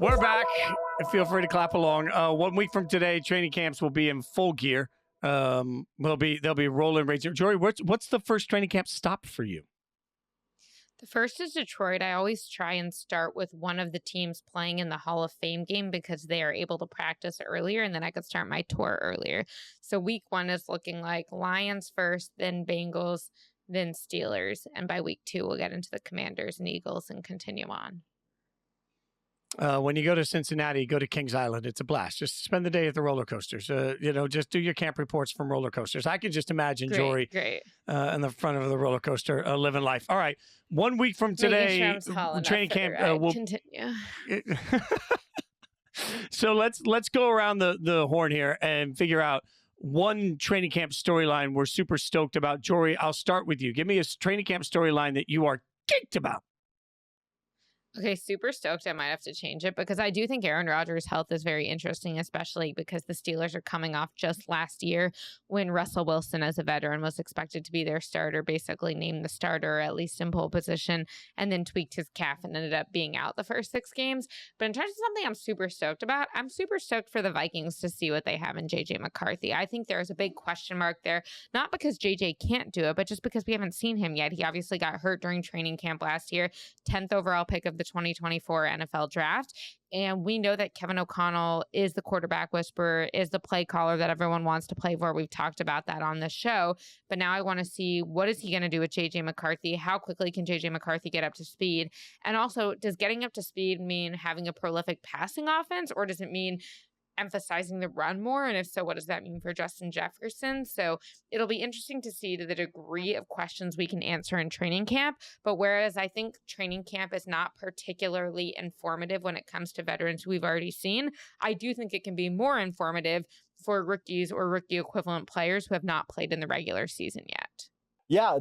We're back. Feel free to clap along. 1 week from today, training camps will be in full gear. They'll be rolling rates. Jory, what's the first training camp stop for you? The first is Detroit. I always try and start with one of the teams playing in the Hall of Fame game because they are able to practice earlier, and then I could start my tour earlier. So week 1 is looking like Lions first, then Bengals, then Steelers. And by week 2, we'll get into the Commanders and Eagles and continue on. When you go to Cincinnati, go to Kings Island. It's a blast. Just spend the day at the roller coasters. Just do your camp reports from roller coasters. I can just imagine Jory in the front of the roller coaster living life. All right. 1 week from today, training camp will continue. So let's go around the horn here and figure out one training camp storyline we're super stoked about. Jory, I'll start with you. Give me a training camp storyline that you are geeked about. Okay, super stoked. I might have to change it because I do think Aaron Rodgers' health is very interesting, especially because the Steelers are coming off just last year when Russell Wilson, as a veteran, was expected to be their starter, basically named the starter, at least in pole position, and then tweaked his calf and ended up being out the first 6 games. But in terms of something I'm super stoked about, I'm super stoked for the Vikings to see what they have in JJ McCarthy. I think there is a big question mark there, not because JJ can't do it, but just because we haven't seen him yet. He obviously got hurt during training camp last year, 10th overall pick of the 2024 NFL draft. And we know that Kevin O'Connell is the quarterback whisperer, is the play caller that everyone wants to play for. We've talked about that on the show. But now I want to see, what is he going to do with JJ McCarthy? How quickly can JJ McCarthy get up to speed? And also, does getting up to speed mean having a prolific passing offense, or does it mean emphasizing the run more? And if so, what does that mean for Justin Jefferson? So it'll be interesting to see to the degree of questions we can answer in training camp. But whereas I think training camp is not particularly informative when it comes to veterans we've already seen, I do think it can be more informative for rookies or rookie equivalent players who have not played in the regular season yet. Yeah,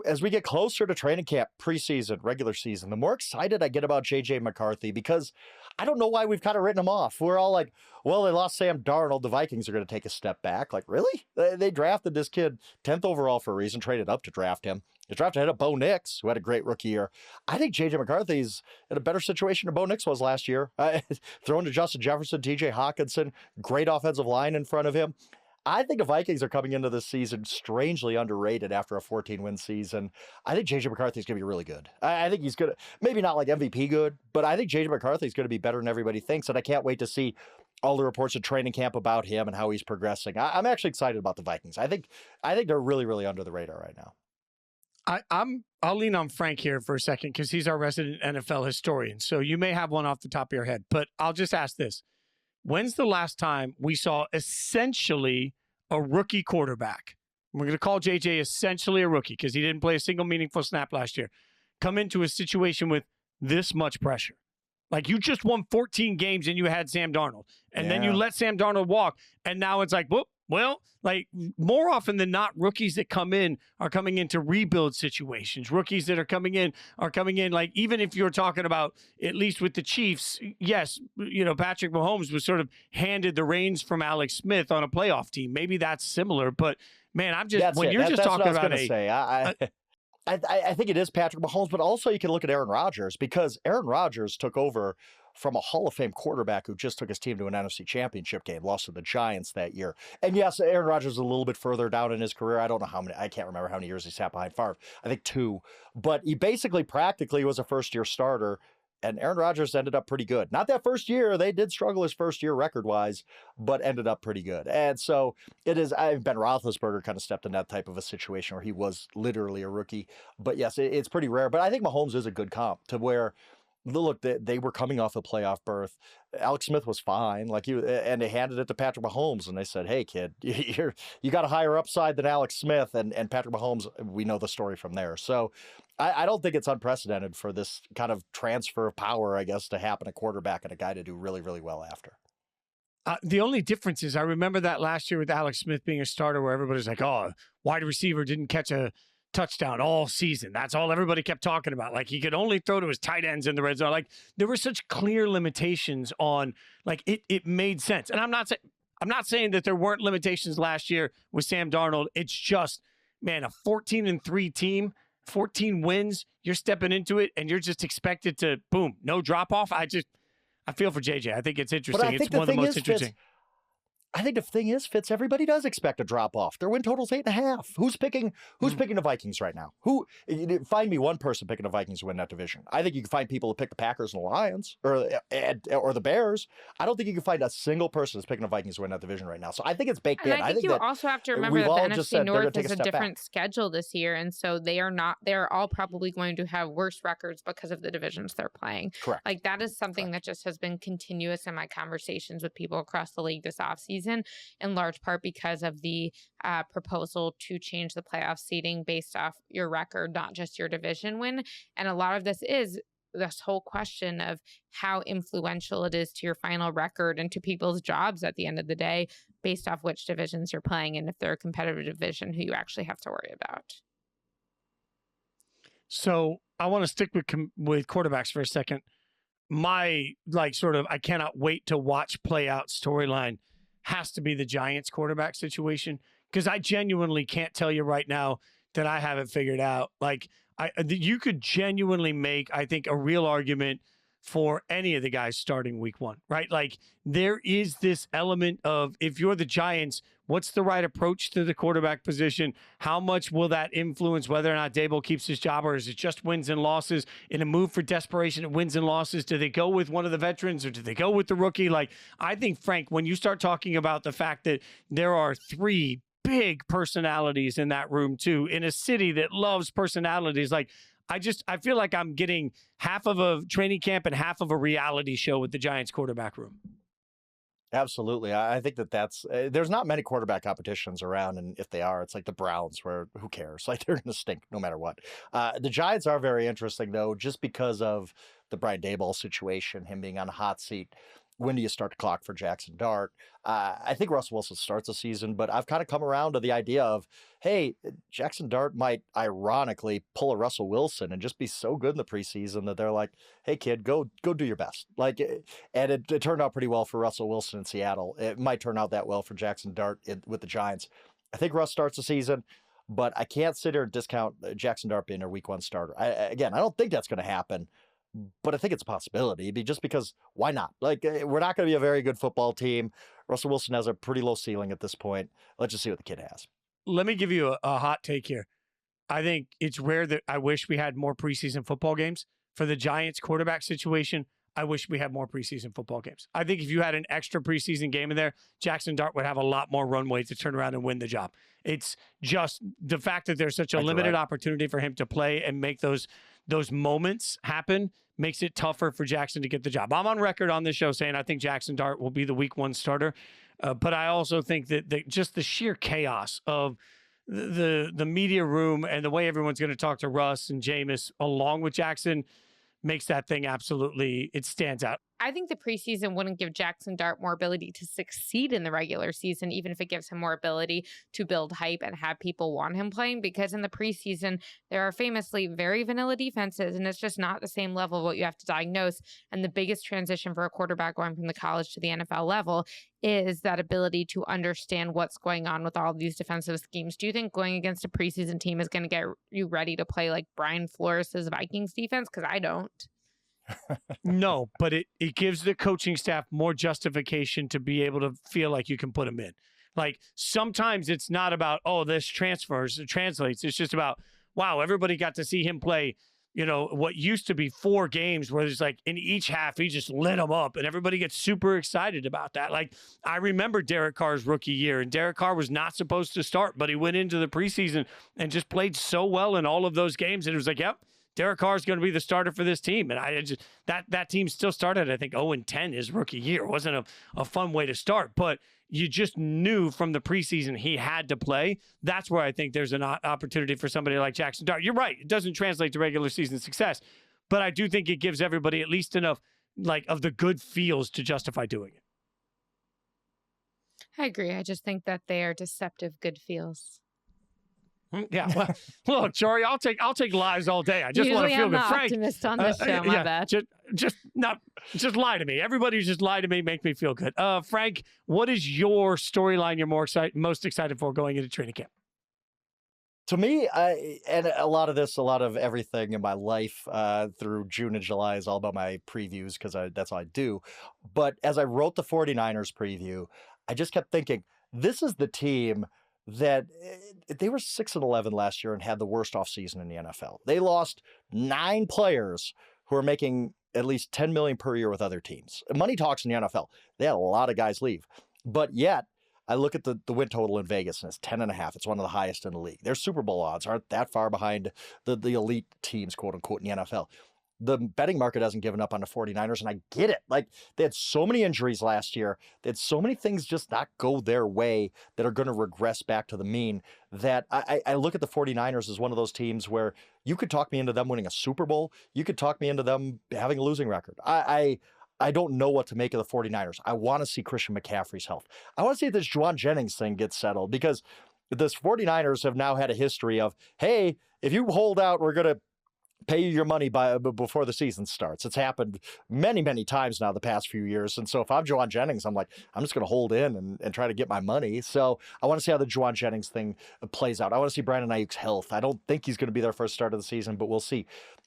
as we get closer to training camp, preseason, regular season, the more excited I get about JJ McCarthy, because I don't know why we've kind of written him off. We're all like, well, they lost Sam Darnold. The Vikings are going to take a step back. Like, really? They drafted this kid 10th overall for a reason, traded up to draft him. They drafted ahead of Bo Nix, who had a great rookie year. I think JJ McCarthy's in a better situation than Bo Nix was last year. Throwing to Justin Jefferson, TJ Hawkinson, great offensive line in front of him. I think the Vikings are coming into this season strangely underrated after a 14-win season. I think JJ McCarthy is going to be really good. I think he's going to, maybe not like MVP good, but I think JJ McCarthy is going to be better than everybody thinks, and I can't wait to see all the reports of training camp about him and how he's progressing. I'm actually excited about the Vikings. I think they're really, really under the radar right now. I'll lean on Frank here for a second because he's our resident NFL historian. So you may have one off the top of your head, but I'll just ask this. When's the last time we saw essentially a rookie quarterback? We're going to call JJ essentially a rookie because he didn't play a single meaningful snap last year. Come into a situation with this much pressure. Like, you just won 14 games and you had Sam Darnold. And then you let Sam Darnold walk. And now it's like, whoop. Well, like, more often than not, rookies that come in are coming into rebuild situations. Rookies that are coming in, like, even if you're talking about, at least with the Chiefs, yes, Patrick Mahomes was sort of handed the reins from Alex Smith on a playoff team. Maybe that's similar, but man, you're just talking about I think it is Patrick Mahomes, but also you can look at Aaron Rodgers, because Aaron Rodgers took over from a Hall of Fame quarterback who just took his team to an NFC Championship game, lost to the Giants that year. And yes, Aaron Rodgers is a little bit further down in his career. I don't know how many, I can't remember how many years he sat behind Favre. I think 2. But he basically practically was a first-year starter, and Aaron Rodgers ended up pretty good. Not that first year. They did struggle his first year record-wise, but ended up pretty good. And so it is, Ben Roethlisberger kind of stepped in that type of a situation where he was literally a rookie. But yes, it's pretty rare. But I think Mahomes is a good comp to where, look, they were coming off a playoff berth. Alex Smith was fine, and they handed it to Patrick Mahomes, and they said, "Hey, kid, you got a higher upside than Alex Smith." And Patrick Mahomes, we know the story from there. So I don't think it's unprecedented for this kind of transfer of power, I guess, to happen, a quarterback and a guy to do really, really well after. The only difference is I remember that last year with Alex Smith being a starter where everybody's like, oh, wide receiver didn't catch a touchdown all season. That's all everybody kept talking about. Like, he could only throw to his tight ends in the red zone. Like, there were such clear limitations on, like, it made sense. And I'm not saying that there weren't limitations last year with Sam Darnold. It's just, man, a 14-3 team, 14 wins, you're stepping into it and you're just expected to, boom, no drop off. I feel for JJ. I think it's interesting. But I think it's the one of the thing most is, interesting. I think the thing is, Fitz, everybody does expect a drop off. Their win total's 8.5. Who's picking the Vikings right now? Find me one person picking the Vikings to win that division. I think you can find people who pick the Packers and the Lions or the Bears. I don't think you can find a single person who's picking the Vikings to win that division right now. So I think it's baked in. I think you also have to remember that the NFC North is a different schedule this year, and so they're all probably going to have worse records because of the divisions they're playing. Correct. Like that is something that just has been continuous in my conversations with people across the league this offseason. In large part because of the proposal to change the playoff seeding based off your record, not just your division win. And a lot of this is this whole question of how influential it is to your final record and to people's jobs at the end of the day, based off which divisions you're playing and if they're a competitive division, who you actually have to worry about. So I want to stick with quarterbacks for a second. My I cannot wait to watch play out storyline has to be the Giants quarterback situation, because I genuinely can't tell you right now that I haven't figured out. You could genuinely make, I think, a real argument for any of the guys starting week 1, right? Like there is this element of, if you're the Giants, what's the right approach to the quarterback position? How much will that influence whether or not Dable keeps his job, or is it just wins and losses? In a move for desperation at wins and losses, do they go with one of the veterans or do they go with the rookie? I think, Frank, when you start talking about the fact that there are 3 big personalities in that room too, in a city that loves personalities, I feel like I'm getting half of a training camp and half of a reality show with the Giants quarterback room. Absolutely. I think that's there's not many quarterback competitions around. And if they are, it's like the Browns, where who cares? Like they're going to stink no matter what. The Giants are very interesting, though, just because of the Brian Daboll situation, him being on a hot seat. When do you start the clock for Jaxson Dart? I think Russell Wilson starts the season, but I've kind of come around to the idea of, hey, Jaxson Dart might ironically pull a Russell Wilson and just be so good in the preseason that they're like, hey, kid, go do your best. And it turned out pretty well for Russell Wilson in Seattle. It might turn out that well for Jaxson Dart with the Giants. I think Russ starts the season, but I can't sit here and discount Jaxson Dart being their week 1 starter. I don't think that's going to happen. But I think it's a possibility, just because why not? We're not going to be a very good football team. Russell Wilson has a pretty low ceiling at this point. Let's just see what the kid has. Let me give you a hot take here. I think it's rare that I wish we had more preseason football games. For the Giants quarterback situation, I wish we had more preseason football games. I think if you had an extra preseason game in there, Jaxson Dart would have a lot more runway to turn around and win the job. It's just the fact that there's such a limited opportunity for him to play and make those moments happen makes it tougher for Jaxson to get the job. I'm on record on this show saying I think Jaxson Dart will be the week 1 starter, but I also think that just the sheer chaos of the media room and the way everyone's going to talk to Russ and Jameis along with Jaxson makes that thing absolutely, it stands out. I think the preseason wouldn't give Jaxson Dart more ability to succeed in the regular season, even if it gives him more ability to build hype and have people want him playing, because in the preseason, there are famously very vanilla defenses, and it's just not the same level of what you have to diagnose. And the biggest transition for a quarterback going from the college to the NFL level is that ability to understand what's going on with all of these defensive schemes. Do you think going against a preseason team is going to get you ready to play like Brian Flores' Vikings defense? Because I don't. No, but it gives the coaching staff more justification to be able to feel like you can put them in. Sometimes it's not about, this translates. It's just about, wow, everybody got to see him play, what used to be 4 games where it's like in each half, he just lit them up and everybody gets super excited about that. I remember Derek Carr's rookie year, and Derek Carr was not supposed to start, but he went into the preseason and just played so well in all of those games. And it was like, yep, Derek Carr is going to be the starter for this team. And that team still started, I think, 0-10 his rookie year. It wasn't a fun way to start, but you just knew from the preseason he had to play. That's where I think there's an opportunity for somebody like Jaxson Dart. You're right. It doesn't translate to regular season success, but I do think it gives everybody at least enough of the good feels to justify doing it. I agree. I just think that they are deceptive good feels. Yeah, well, look, Jory, I'll take lies all day. I just want to feel good. Frank, optimist on this show. My bad. Just lie to me. Everybody just lie to me, make me feel good. Frank, what is your storyline you're most excited for going into training camp? To me, and a lot of everything in my life through June and July is all about my previews because that's all I do. But as I wrote the 49ers preview, I just kept thinking, this is the team that they were 6-11 last year and had the worst offseason in the NFL. They lost 9 players who are making at least $10 million per year with other teams. Money talks in the NFL. They had a lot of guys leave, but yet I look at the win total in Vegas and it's 10.5. It's one of the highest in the league. Their Super Bowl odds aren't that far behind the elite teams, quote unquote, in the NFL. The betting market hasn't given up on the 49ers, and I get it. Like, they had so many injuries last year. They had so many things just not go their way that are going to regress back to the mean that I look at the 49ers as one of those teams where you could talk me into them winning a Super Bowl. You could talk me into them having a losing record. I don't know what to make of the 49ers. I want to see Christian McCaffrey's health. I want to see if this Juwan Jennings thing gets settled because the 49ers have now had a history of, hey, if you hold out, we're going to pay you your money before the season starts. It's happened many, many times now the past few years. And so if I'm Juwan Jennings, I'm like, I'm just going to hold in and try to get my money. So I want to see how the Juwan Jennings thing plays out. I want to see Brandon Ayuk's health. I don't think he's going to be their first start of the season, but we'll see.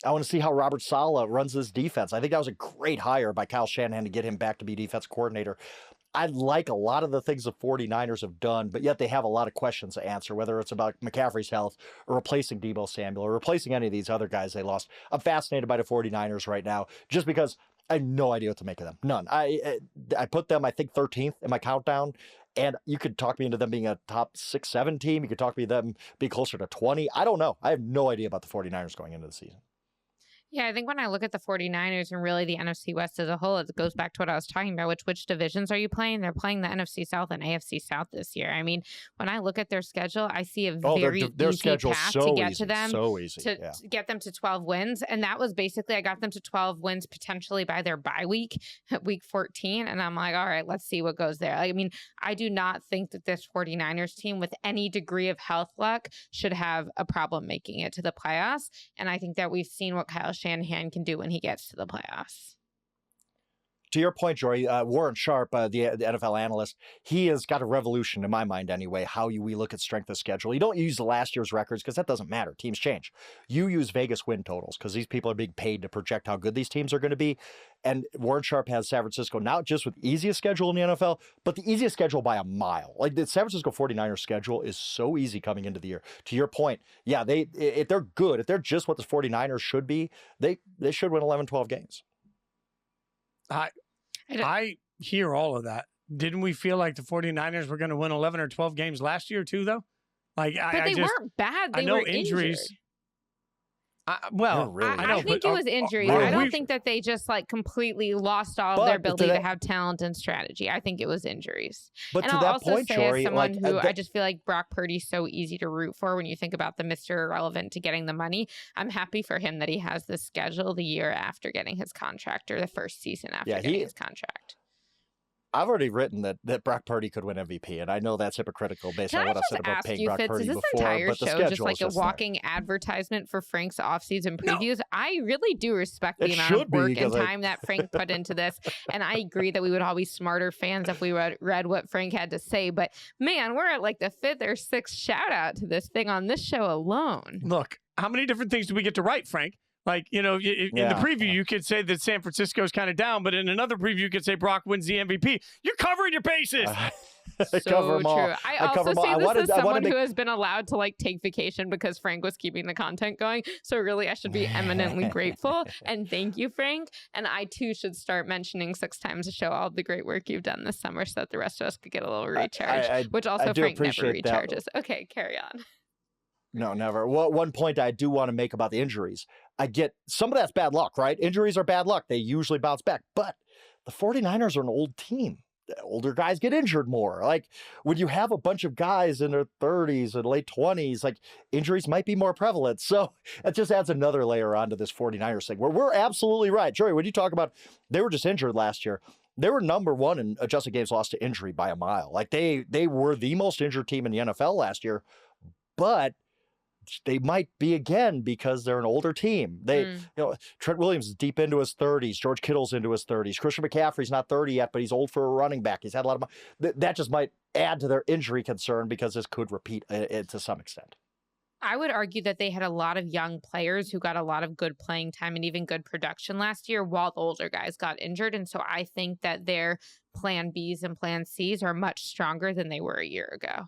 I want to see how Robert Saleh runs this defense. I think that was a great hire by Kyle Shanahan to get him back to be defense coordinator. I like a lot of the things the 49ers have done, but yet they have a lot of questions to answer, whether it's about McCaffrey's health or replacing Deebo Samuel or replacing any of these other guys they lost. I'm fascinated by the 49ers right now just because I have no idea what to make of them. None. I put them, I think, 13th in my countdown, and you could talk me into them being a top 6-7 team. You could talk me them being closer to 20. I don't know. I have no idea about the 49ers going into the season. Yeah, I think when I look at the 49ers and really the NFC West as a whole, it goes back to what I was talking about, which divisions are you playing? They're playing the NFC South and AFC South this year. I mean, when I look at their schedule, I see a very their easy path to get easy, to them, to get them to 12 wins. And that was basically, I got them to 12 wins potentially by their bye week, week 14. And I'm like, all right, let's see what goes there. I mean, I do not think that this 49ers team with any degree of health luck should have a problem making it to the playoffs. And I think that we've seen what Kyle Shanahan can do when he gets to the playoffs. To your point, Jory, Warren Sharp, the NFL analyst, he has got a revolution in my mind anyway, how we look at strength of schedule. You don't use the last year's records because that doesn't matter. Teams change. You use Vegas win totals because these people are being paid to project how good these teams are going to be. And Warren Sharp has San Francisco not just with the easiest schedule in the NFL, but the easiest schedule by a mile. Like the San Francisco 49ers schedule is so easy coming into the year. To your point, yeah, if they're good, if they're just what the 49ers should be, they should win 11, 12 games. I hear all of that. Didn't we feel like the 49ers were going to win 11 or 12 games last year too, though? Like, but they weren't bad. They were injuries. I think it was injuries. I don't think that they just like completely lost all of their ability to have talent and strategy. I think it was injuries. But and to I'll that also point, say Jory, as someone who I just feel like Brock Purdy's so easy to root for when you think about the Mr. Irrelevant to getting the money. I'm happy for him that he has this schedule the year after getting his contract or the first season after getting his contract. I've already written that Brock Purdy could win MVP, and I know that's hypocritical based on what I said about paying Brock Purdy before. Is this entire show just like a just walking advertisement for Frank's offseason previews? No. I really do respect the amount of work and time that Frank put into this, and I agree that we would all be smarter fans if we read what Frank had to say. But man, we're at like the 5th or 6th shout out to this thing on this show alone. Look, how many different things do we get to write, Frank? Like, in the preview, you could say that San Francisco's kind of down, but in another preview, you could say Brock wins the MVP. You're covering your bases. So true. I also say this as someone who has been allowed to like take vacation because Frank was keeping the content going. So really, I should be eminently grateful. And thank you, Frank. And I too should start mentioning 6 times a show all the great work you've done this summer so that the rest of us could get a little recharge, which also Frank never recharges. Okay, carry on. No, never. Well, one point I do want to make about the injuries. I get some of that's bad luck, right? Injuries are bad luck. They usually bounce back. But the 49ers are an old team. Older guys get injured more. Like when you have a bunch of guys in their 30s and late 20s, like injuries might be more prevalent. So it just adds another layer onto this 49ers thing where we're absolutely right. Joey, when you talk about they were just injured last year, they were number 1 in adjusted games lost to injury by a mile. Like they were the most injured team in the NFL last year, but they might be again because they're an older team. Trent Williams is deep into his 30s. George Kittle's into his 30s. Christian McCaffrey's not 30 yet, but he's old for a running back. He's had a lot of that just might add to their injury concern because this could repeat to some extent. I would argue that they had a lot of young players who got a lot of good playing time and even good production last year while the older guys got injured. And so I think that their plan Bs and plan Cs are much stronger than they were a year ago.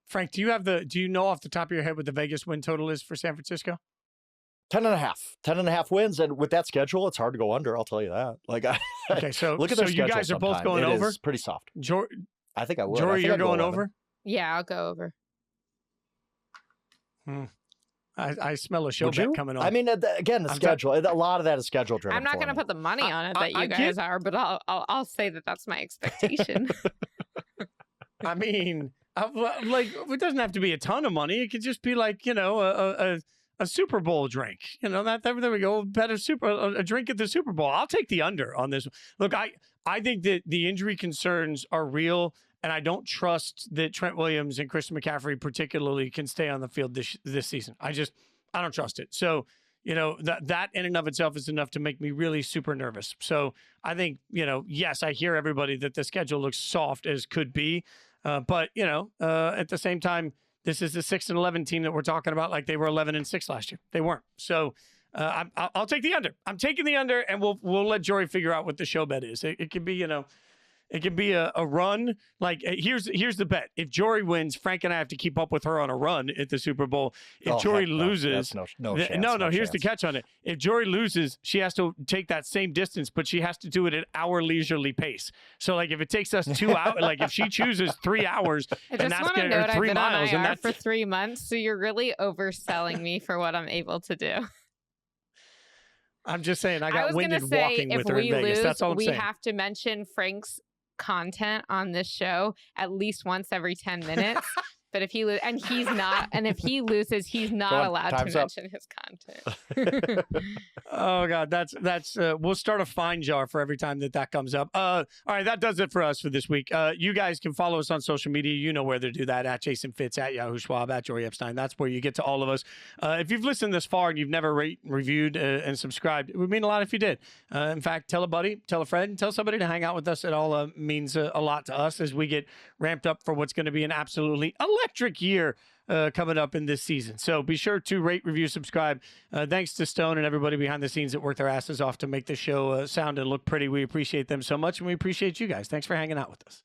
Frank, do you know off the top of your head what the Vegas win total is for San Francisco? 10.5. 10.5 wins. And with that schedule, it's hard to go under. I'll tell you that. Like, okay, so look at their you guys are both going over? It's pretty soft. I think I would. Jory, you're going over? Yeah, I'll go over. I smell a show bet coming on. I mean, again, the schedule. A lot of that is schedule driven. I'm not going to put the money on it that you guys are, but I'll say that that's my expectation. I mean, like, it doesn't have to be a ton of money. It could just be like, you know, a Super Bowl drink. You know, there we go. Bet a drink at the Super Bowl. I'll take the under on this. Look, I think that the injury concerns are real. And I don't trust that Trent Williams and Christian McCaffrey particularly can stay on the field this season. I don't trust it. So, you know, that in and of itself is enough to make me really super nervous. So I think, you know, yes, I hear everybody that the schedule looks soft as could be. But, you know, at the same time, this is the 6-11 team that we're talking about like they were 11-6 last year. They weren't. So I'll take the under. I'm taking the under, and we'll let Jory figure out what the show bet is. It could be, you know, it could be a run. Like, here's the bet. If Jory wins, Frank and I have to keep up with her on a run at the Super Bowl. If Jory loses, no chance. Here's the catch on it. If Jory loses, she has to take that same distance, but she has to do it at our leisurely pace. So, like, if it takes us 2 hours, like if she chooses 3 hours, and that's going to 3 miles, and that's for 3 months. So you're really overselling me for what I'm able to do. I'm just saying, I got winded walking with her in Vegas. That's all I'm saying. We have to mention Frank's content on this show at least once every 10 minutes. But if he if he loses, he's not allowed to mention his content. Oh God, that's we'll start a fine jar for every time that comes up. All right, that does it for us for this week. You guys can follow us on social media. You know where to do that, at Jason Fitz, at Yahoo Schwab, at Jory Epstein. That's where you get to all of us. If you've listened this far and you've never reviewed and subscribed, it would mean a lot if you did. In fact, tell a buddy, tell a friend, tell somebody to hang out with us. It all means a lot to us as we get ramped up for what's going to be an absolutely electric year coming up in this season. So be sure to rate, review, subscribe. Thanks to Stone and everybody behind the scenes that work their asses off to make the show sound and look pretty. We appreciate them so much, and we appreciate you guys. Thanks for hanging out with us.